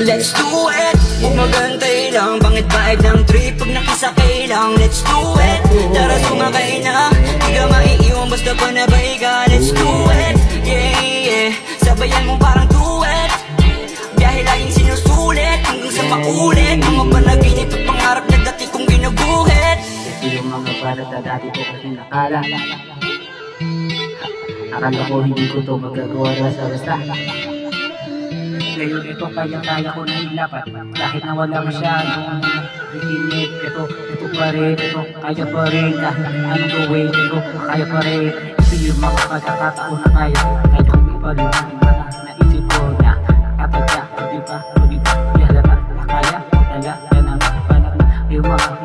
Let's do it. Huwag magantay lang, bangit vibe ng trip. Pag nakisakay lang, let's do it. Tara sumakay na, di ka maiiwan basta panabay ka. Let's do it, yeah, yeah. Sabayan mo parang duet. Biyahe laging sinusulit hanggang sa maulit. Mga panaginip at pangarap na dati kong ginuguhit. Ito yung mga balat na dati ko kasing nakala. Akala ko hindi ko to magagawa na sa basta. Ngayon ito kaya ko na ilapat. Kahit na wala masyadong ritinit. Ito pa rin, ito kaya pa rin. Kahit anong gawin, ito kaya pa rin. Ito yung mga pagkakataon na kaya. Kahit kung di pa rin ang mga naisip ko na kapag di ba, halata na kaya, talaga na ang panahon. Yung mga